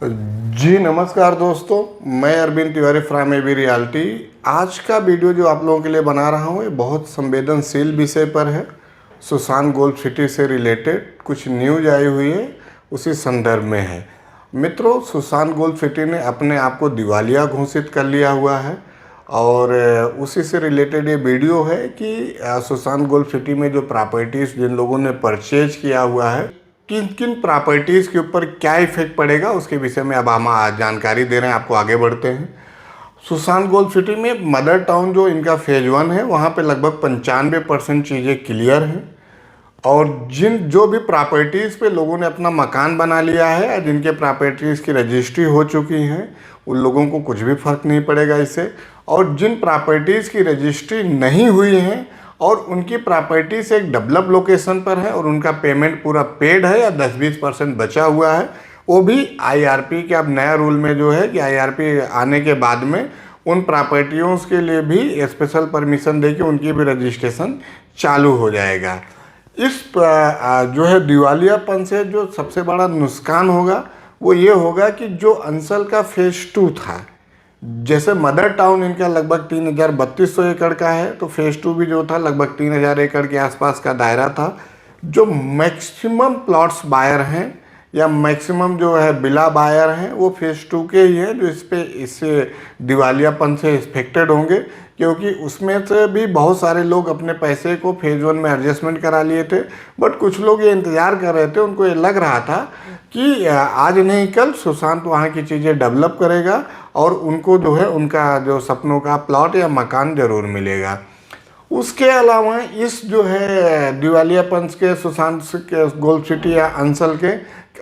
जी नमस्कार दोस्तों, मैं Arvind Tiwari from AB realty. आज का वीडियो जो आप लोगों के लिए बना रहा हूँ ये बहुत संवेदनशील विषय पर है। सुशांत गोल्ड सिटी से रिलेटेड कुछ न्यूज आई हुई है, उसी संदर्भ में है। मित्रों, सुशांत गोल्ड सिटी ने अपने आप को दिवालिया घोषित कर लिया हुआ है और उसी से रिलेटेड ये वीडियो है कि सुशांत गोल्ड सिटी में जो प्रॉपर्टीज़ जिन लोगों ने परचेज किया हुआ है, किन किन प्रॉपर्टीज़ के ऊपर क्या इफेक्ट पड़ेगा उसके विषय में अब हम आज जानकारी दे रहे हैं। आपको आगे बढ़ते हैं। सुशांत गोल्ड सिटी में मदर टाउन जो इनका फेज 1 है, वहाँ पे लगभग 95% चीज़ें क्लियर हैं और जो भी प्रॉपर्टीज़ पे लोगों ने अपना मकान बना लिया है, जिनके प्रॉपर्टीज़ की रजिस्ट्री हो चुकी हैं, उन लोगों को कुछ भी फर्क नहीं पड़ेगा इससे। और जिन प्रॉपर्टीज़ की रजिस्ट्री नहीं हुई हैं और उनकी प्रॉपर्टीज एक डेवलप लोकेशन पर है और उनका पेमेंट पूरा पेड है या 10-20% बचा हुआ है, वो भी आईआरपी के अब नया रूल में जो है कि आईआरपी आने के बाद में उन प्रॉपर्टियों के लिए भी स्पेशल परमिशन देके उनकी भी रजिस्ट्रेशन चालू हो जाएगा। इस जो है दिवालियापन से जो सबसे बड़ा नुकसान होगा वो ये होगा कि जो अंचल का फेज 2 था, जैसे मदर टाउन इनका लगभग 3,3200 एकड़ का है, तो फेज 2 भी जो था लगभग 3,000 एकड़ के आसपास का दायरा था। जो मैक्सिमम प्लॉट्स बायर हैं या मैक्सिमम जो है बिला बायर हैं वो फेज 2 के ही हैं, जो इससे दिवालियापन से इफेक्टेड होंगे, क्योंकि उसमें से भी बहुत सारे लोग अपने पैसे को फेज 1 में एडजस्टमेंट करा लिए थे। बट कुछ लोग ये इंतज़ार कर रहे थे, उनको ये लग रहा था कि आज नहीं कल सुशांत वहाँ की चीज़ें डेवलप करेगा और उनको जो है उनका जो सपनों का प्लॉट या मकान ज़रूर मिलेगा। उसके अलावा इस जो है दिवालियापन के सुशांत के गोल्ड सिटी या अंचल के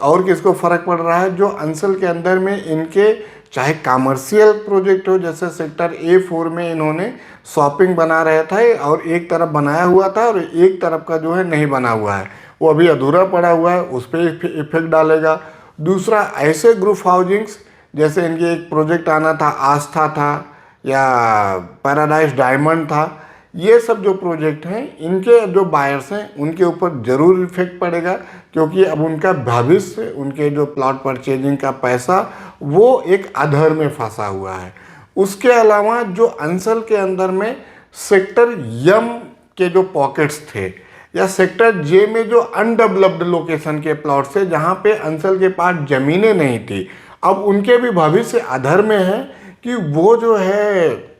और किसको फ़र्क पड़ रहा है, जो अंचल के अंदर में इनके चाहे कमर्शियल प्रोजेक्ट हो, जैसे सेक्टर A4 में इन्होंने शॉपिंग बना रहे थे और एक तरफ बनाया हुआ था और एक तरफ का जो है नहीं बना हुआ है, वो अभी अधूरा पड़ा हुआ है, उस पर इफेक्ट डालेगा। दूसरा, ऐसे ग्रुप हाउसिंग्स जैसे इनके एक प्रोजेक्ट आना था, आस्था था या पैराडाइज डायमंड था, ये सब जो प्रोजेक्ट हैं इनके जो बायर्स हैं उनके ऊपर ज़रूर इफेक्ट पड़ेगा, क्योंकि अब उनका भविष्य, उनके जो प्लॉट परचेजिंग का पैसा वो एक अधर में फंसा हुआ है। उसके अलावा जो अंचल के अंदर में सेक्टर यम के जो पॉकेट्स थे या सेक्टर जे में जो अनडेवलप्ड लोकेशन के प्लॉट थे जहाँ पे अंचल के पास ज़मीनें नहीं थी, अब उनके भी भविष्य अधर में है कि वो जो है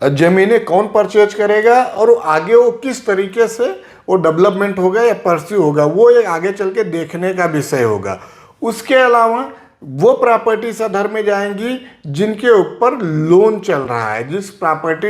ज़मीनें कौन परचेज करेगा और आगे वो किस तरीके से वो डेवलपमेंट होगा या परस्यू होगा, वो एक आगे चल के देखने का विषय होगा। उसके अलावा वो प्रॉपर्टीज अधर में जाएंगी जिनके ऊपर लोन चल रहा है,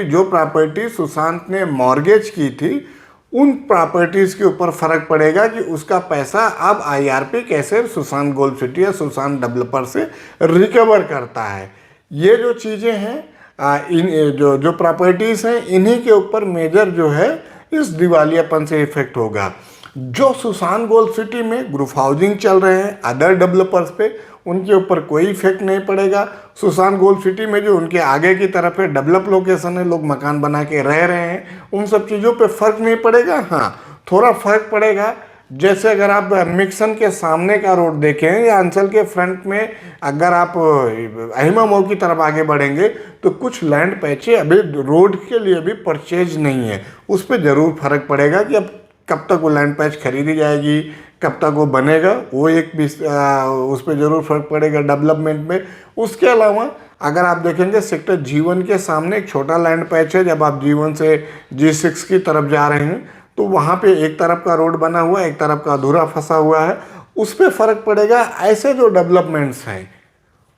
जो प्रॉपर्टी सुशांत ने मॉर्गेज की थी, उन प्रॉपर्टीज के ऊपर फर्क पड़ेगा कि उसका पैसा अब आईआरपी कैसे सुशांत गोल्ड सिटी या सुशांत डेवलपर से रिकवर करता है। ये जो चीज़ें हैं, इन जो प्रॉपर्टीज़ हैं, इन्हीं के ऊपर मेजर जो है इस दिवालियापन से इफेक्ट होगा। जो सुशांत गोल्ड सिटी में ग्रुप हाउसिंग चल रहे हैं अदर डेवलपर्स पे, उनके ऊपर कोई इफेक्ट नहीं पड़ेगा। सुशांत गोल्ड सिटी में जो उनके आगे की तरफ है डेवलप लोकेशन है, लोग मकान बना के रह रहे हैं, उन सब चीज़ों पे फर्क नहीं पड़ेगा। हाँ, थोड़ा फर्क पड़ेगा। जैसे अगर आप मिक्सन के सामने का रोड देखें या अंचल के फ्रंट में अगर आप अहिमा मऊ की तरफ आगे बढ़ेंगे तो कुछ लैंड पैचे अभी रोड के लिए भी परचेज नहीं है, उस पर ज़रूर फर्क पड़ेगा कि अब कब तक वो लैंड पैच खरीदी जाएगी, कब तक वो बनेगा, वो एक भी उस पर ज़रूर फर्क पड़ेगा डेवलपमेंट में। उसके अलावा अगर आप देखेंगे सेक्टर G1 के सामने एक छोटा लैंड पैच है, जब आप G1 से G6 की तरफ जा रहे हैं तो वहाँ पे एक तरफ का रोड बना हुआ है, एक तरफ का अधूरा फंसा हुआ है, उस पर फ़र्क पड़ेगा। ऐसे जो डेवलपमेंट्स हैं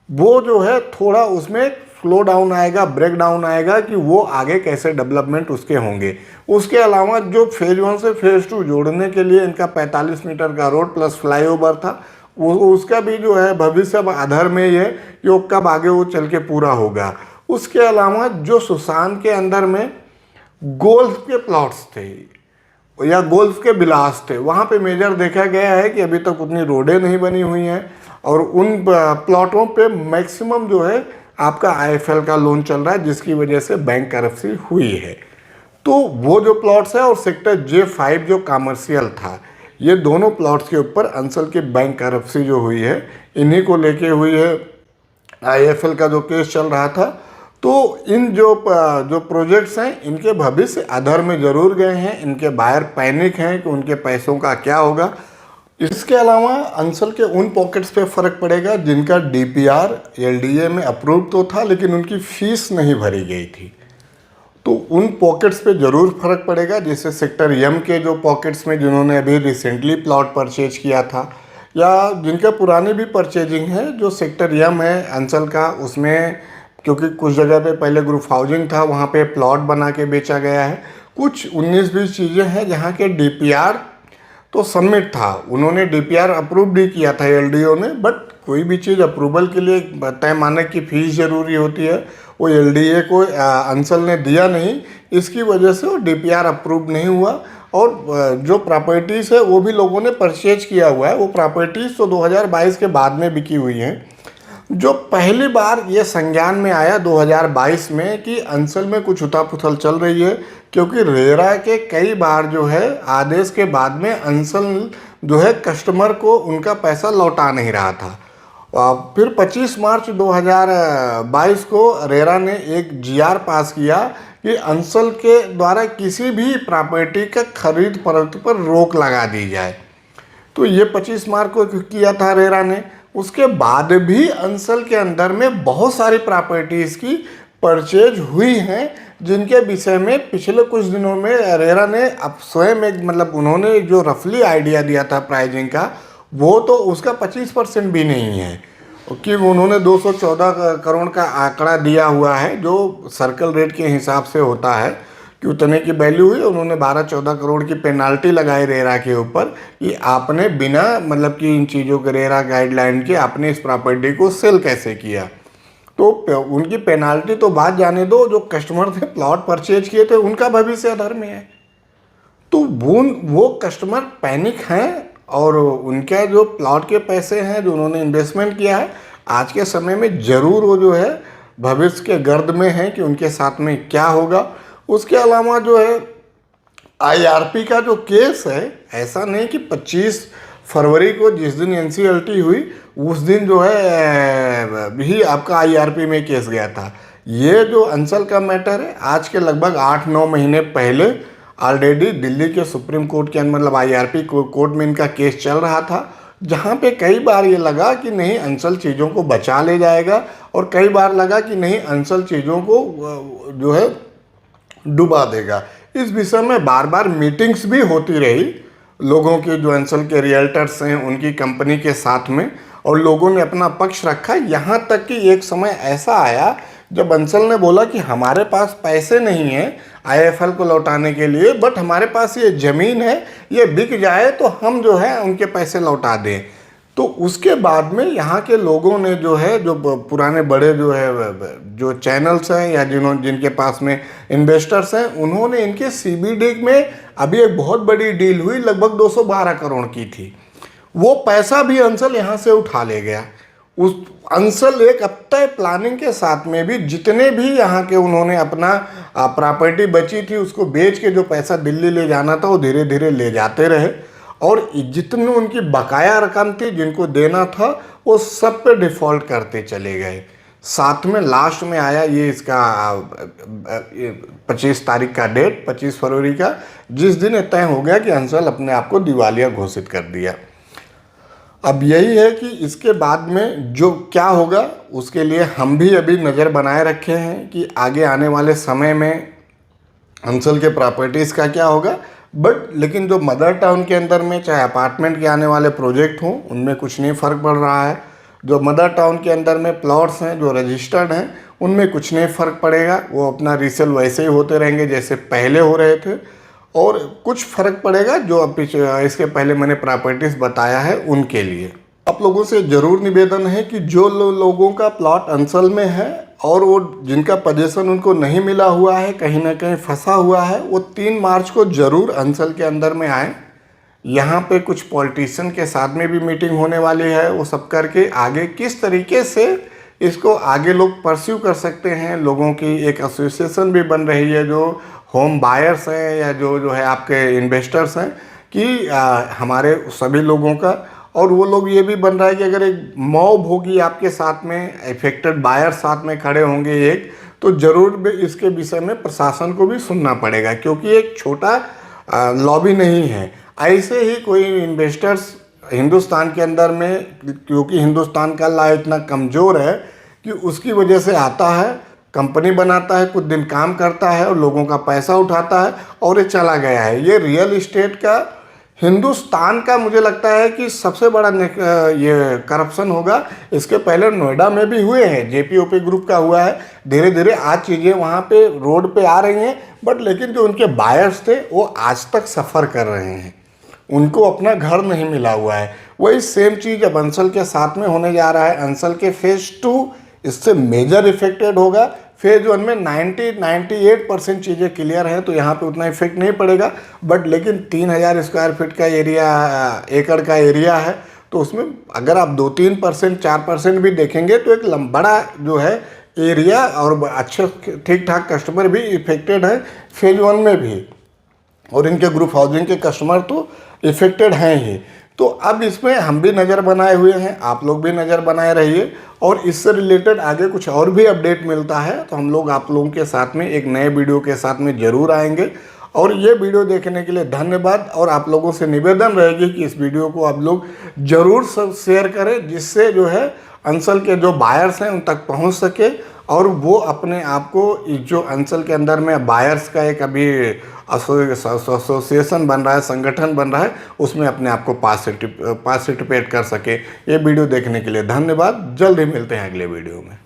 वो जो है थोड़ा उसमें फ्लो डाउन आएगा, ब्रेक डाउन आएगा कि वो आगे कैसे डेवलपमेंट उसके होंगे। उसके अलावा जो फेज 1 से फेज 2 जोड़ने के लिए इनका 45 मीटर का रोड प्लस फ्लाईओवर था, वो उसका भी जो है भविष्य अब आधार में ही है कि वो कब आगे वो चल के पूरा होगा। उसके अलावा जो सुशांत के अंदर में गोल्फ के प्लॉट्स थे या गोल्फ के बिलास थे, वहाँ पे मेजर देखा गया है कि अभी तक उतनी रोडें नहीं बनी हुई हैं और उन प्लॉटों पे मैक्सिमम जो है आपका आईएफएल का लोन चल रहा है, जिसकी वजह से बैंक करप्सी हुई है। तो वो जो प्लॉट्स है और सेक्टर J5 जो कमर्शियल था, ये दोनों प्लॉट्स के ऊपर अंसल की बैंक करप्सी जो हुई है, इन्हीं को लेके हुई है। आईएफएल का जो केस चल रहा था, तो इन जो प्रोजेक्ट्स हैं, इनके भविष्य अधर में ज़रूर गए हैं। इनके बायर पैनिक हैं कि उनके पैसों का क्या होगा। इसके अलावा अंसल के उन पॉकेट्स पे फ़र्क पड़ेगा जिनका डीपीआर एलडीए में अप्रूव तो था, लेकिन उनकी फीस नहीं भरी गई थी। तो उन पॉकेट्स पे ज़रूर फ़र्क पड़ेगा, जैसे सेक्टर एम के जो पॉकेट्स में जिन्होंने अभी रिसेंटली प्लॉट परचेज किया था, या जिनका पुरानी भी परचेजिंग है। जो सेक्टर एम है अंसल का, उसमें क्योंकि कुछ जगह पे पहले ग्रुप हाउसिंग था, वहाँ पे प्लॉट बना के बेचा गया है। कुछ 19-20 चीज़ें हैं जहाँ के डीपीआर तो सबमिट था, उन्होंने डीपीआर अप्रूव भी किया था एलडीओ ने, बट कोई भी चीज़ अप्रूवल के लिए तय माने की फ़ीस ज़रूरी होती है, वो एलडीए को अंसल ने दिया नहीं। इसकी वजह से वो डीपीआर अप्रूव नहीं हुआ। और जो प्रॉपर्टीज़ है वो भी लोगों ने परचेज किया हुआ है। वो प्रॉपर्टीज़ तो 2022 के बाद में बिकी हुई हैं। जो पहली बार ये संज्ञान में आया 2022 में कि अंसल में कुछ उथल-पुथल चल रही है, क्योंकि रेरा के कई बार जो है आदेश के बाद में अंसल जो है कस्टमर को उनका पैसा लौटा नहीं रहा था। फिर 25 मार्च 2022 को रेरा ने एक जीआर पास किया कि अंसल के द्वारा किसी भी प्रॉपर्टी का खरीद फरोख्त पर रोक लगा दी जाए। तो ये 25 मार्च को किया था रेरा ने। उसके बाद भी अंसल के अंदर में बहुत सारी प्रॉपर्टीज़ की परचेज हुई हैं, जिनके विषय में पिछले कुछ दिनों में रेरा ने अब स्वयं एक मतलब उन्होंने जो रफली आइडिया दिया था प्राइजिंग का, वो तो उसका 25% भी नहीं है। कि उन्होंने 214 करोड़ का आंकड़ा दिया हुआ है, जो सर्कल रेट के हिसाब से होता है कि उतने की वैल्यू हुई। उन्होंने 12-14 करोड़ की पेनाल्टी लगाई रेरा के ऊपर कि आपने बिना मतलब कि इन चीज़ों के रेरा गाइडलाइन के आपने इस प्रॉपर्टी को सेल कैसे किया। तो उनकी पेनाल्टी तो बात जाने दो, जो कस्टमर थे प्लॉट परचेज किए थे उनका भविष्य अधर में है। तो वो कस्टमर पैनिक हैं, और उनका जो प्लॉट के पैसे हैं जो उन्होंने इन्वेस्टमेंट किया है, आज के समय में ज़रूर वो जो है भविष्य के गर्द में है कि उनके साथ में क्या होगा। उसके अलावा जो है आईआरपी का जो केस है, ऐसा नहीं कि 25 फरवरी को जिस दिन एनसीएलटी हुई उस दिन जो है भी आपका आईआरपी में केस गया था। ये जो अंसल का मैटर है, आज के लगभग 8-9 महीने पहले ऑलरेडी दिल्ली के सुप्रीम कोर्ट के मतलब आईआरपी कोर्ट में इनका केस चल रहा था, जहाँ पे कई बार ये लगा कि नहीं अंसल चीज़ों को बचा ले जाएगा, और कई बार लगा कि नहीं अंसल चीज़ों को जो है डुबा देगा। इस विषय में बार बार मीटिंग्स भी होती रही लोगों के, जो अंसल के रियल्टर्स हैं उनकी कंपनी के साथ में, और लोगों ने अपना पक्ष रखा। यहाँ तक कि एक समय ऐसा आया जब अंसल ने बोला कि हमारे पास पैसे नहीं हैं आईएफएल को लौटाने के लिए, बट हमारे पास ये ज़मीन है, ये बिक जाए तो हम जो है उनके पैसे लौटा दें। तो उसके बाद में यहाँ के लोगों ने जो है, जो पुराने बड़े जो है जो चैनल्स हैं या जिनके पास में इन्वेस्टर्स हैं, उन्होंने इनके सीबीडी में अभी एक बहुत बड़ी डील हुई, लगभग 212 करोड़ की थी। वो पैसा भी अंसल यहाँ से उठा ले गया। उस अंसल एक तय प्लानिंग के साथ में भी जितने भी यहाँ के उन्होंने अपना प्रॉपर्टी बची थी उसको बेच के जो पैसा दिल्ली ले जाना था वो धीरे धीरे ले जाते रहे, और जितनी उनकी बकाया रकम थी जिनको देना था वो सब पे डिफ़ॉल्ट करते चले गए। साथ में लास्ट में आया ये इसका 25 तारीख का डेट, 25 फरवरी का, जिस दिन तय हो गया कि अंसल अपने आप को दिवालिया घोषित कर दिया। अब यही है कि इसके बाद में जो क्या होगा उसके लिए हम भी अभी नज़र बनाए रखे हैं कि आगे आने वाले समय में अंसल के प्रॉपर्टीज़ का क्या होगा। बट लेकिन जो मदर टाउन के अंदर में चाहे अपार्टमेंट के आने वाले प्रोजेक्ट हों, उनमें कुछ नहीं फ़र्क पड़ रहा है। जो मदर टाउन के अंदर में प्लॉट्स हैं जो रजिस्टर्ड हैं, उनमें कुछ नहीं फ़र्क पड़ेगा, वो अपना रीसेल वैसे ही होते रहेंगे जैसे पहले हो रहे थे। और कुछ फ़र्क पड़ेगा जो अब इसके पहले मैंने प्रॉपर्टीज़ बताया है उनके लिए। आप लोगों से ज़रूर निवेदन है कि जो लोगों का प्लॉट अंसल में है और वो जिनका पोजीशन उनको नहीं मिला हुआ है, कहीं ना कहीं फंसा हुआ है, वो 3 मार्च को ज़रूर अंसल के अंदर में आए। यहाँ पे कुछ पॉलिटिशियन के साथ में भी मीटिंग होने वाली है, वो सब करके आगे किस तरीके से इसको आगे लोग परस्यू कर सकते हैं। लोगों की एक एसोसिएशन भी बन रही है जो होम बायर्स हैं या जो है आपके इन्वेस्टर्स हैं, कि हमारे सभी लोगों का, और वो लोग ये भी बन रहा है कि अगर एक मॉब होगी आपके साथ में, इफेक्टेड बायर साथ में खड़े होंगे एक, तो ज़रूर भी इसके विषय में प्रशासन को भी सुनना पड़ेगा, क्योंकि एक छोटा लॉबी नहीं है। ऐसे ही कोई इन्वेस्टर्स हिंदुस्तान के अंदर में, क्योंकि हिंदुस्तान का लॉ इतना कमज़ोर है कि उसकी वजह से आता है, कंपनी बनाता है, कुछ दिन काम करता है और लोगों का पैसा उठाता है और ये चला गया है। ये रियल इस्टेट का हिंदुस्तान का मुझे लगता है कि सबसे बड़ा ये करप्शन होगा। इसके पहले नोएडा में भी हुए हैं, जेपीओपी ग्रुप का हुआ है। धीरे धीरे आज चीज़ें वहाँ पे रोड पे आ रही हैं, बट लेकिन जो उनके बायर्स थे वो आज तक सफ़र कर रहे हैं, उनको अपना घर नहीं मिला हुआ है। वही सेम चीज़ अब अंसल के साथ में होने जा रहा है। अंसल के फेज़ 2 इससे मेजर इफेक्टेड होगा। फेज़ 1 में 98% चीज़ें क्लियर हैं, तो यहाँ पे उतना इफेक्ट नहीं पड़ेगा। बट लेकिन 3000 स्क्वायर फीट का एरिया, एकड़ का एरिया है, तो उसमें अगर आप 2-3%, 4% भी देखेंगे तो एक बड़ा जो है एरिया और अच्छे ठीक ठाक कस्टमर भी इफेक्टेड है फेज़ 1 में भी, और इनके ग्रुप हाउसिंग के कस्टमर तो इफेक्टेड हैं ही। तो अब इसमें हम भी नज़र बनाए हुए हैं, आप लोग भी नज़र बनाए रहिए, और इससे रिलेटेड आगे कुछ और भी अपडेट मिलता है तो हम लोग आप लोगों के साथ में एक नए वीडियो के साथ में ज़रूर आएंगे। और ये वीडियो देखने के लिए धन्यवाद, और आप लोगों से निवेदन रहेगी कि इस वीडियो को आप लोग ज़रूर शेयर करें, जिससे जो है अंचल के जो बायर्स हैं उन तक पहुंच सके, और वो अपने आप को जो अंचल के अंदर में बायर्स का एक अभी एसोसिएशन बन रहा है, संगठन बन रहा है, उसमें अपने आप को पार्टिसिपेट कर सके। ये वीडियो देखने के लिए धन्यवाद। जल्द ही मिलते हैं अगले वीडियो में।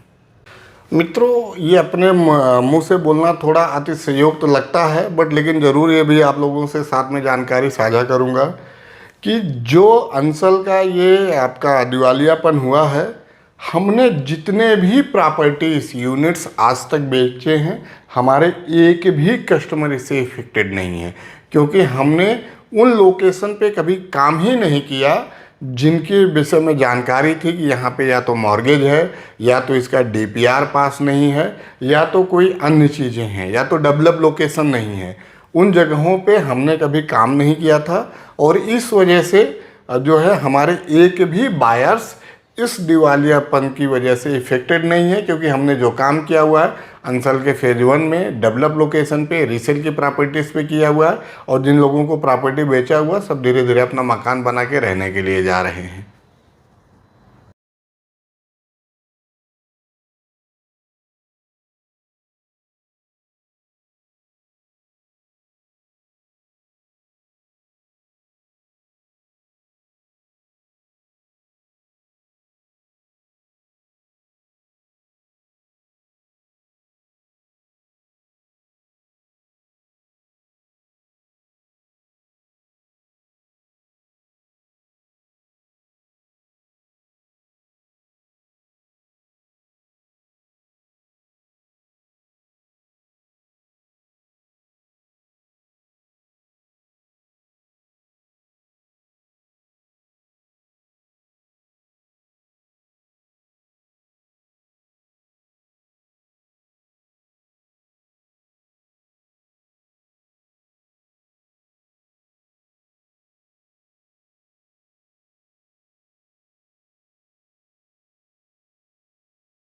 मित्रों, ये अपने मुंह से बोलना थोड़ा अतिशयोक्त तो लगता है, बट लेकिन ज़रूर ये भी आप लोगों से साथ में जानकारी साझा करूँगा कि जो अंचल का ये आपका दिवालियापन हुआ है, हमने जितने भी प्रॉपर्टीज यूनिट्स आज तक बेचे हैं, हमारे एक भी कस्टमर इससे इफेक्टेड नहीं है, क्योंकि हमने उन लोकेशन पे कभी काम ही नहीं किया जिनके विषय में जानकारी थी कि यहाँ पे या तो मॉर्गेज है, या तो इसका डीपीआर पास नहीं है, या तो कोई अन्य चीज़ें हैं, या तो डेवलप लोकेशन नहीं है। उन जगहों पे हमने कभी काम नहीं किया था, और इस वजह से जो है हमारे एक भी बायर्स इस दिवालियापन की वजह से इफेक्टेड नहीं है, क्योंकि हमने जो काम किया हुआ है अंचल के फेज़ 1 में डेवलप लोकेशन पे, रीसेल की प्रॉपर्टीज़ पे किया हुआ है, और जिन लोगों को प्रॉपर्टी बेचा हुआ सब धीरे धीरे अपना मकान बना के रहने के लिए जा रहे हैं।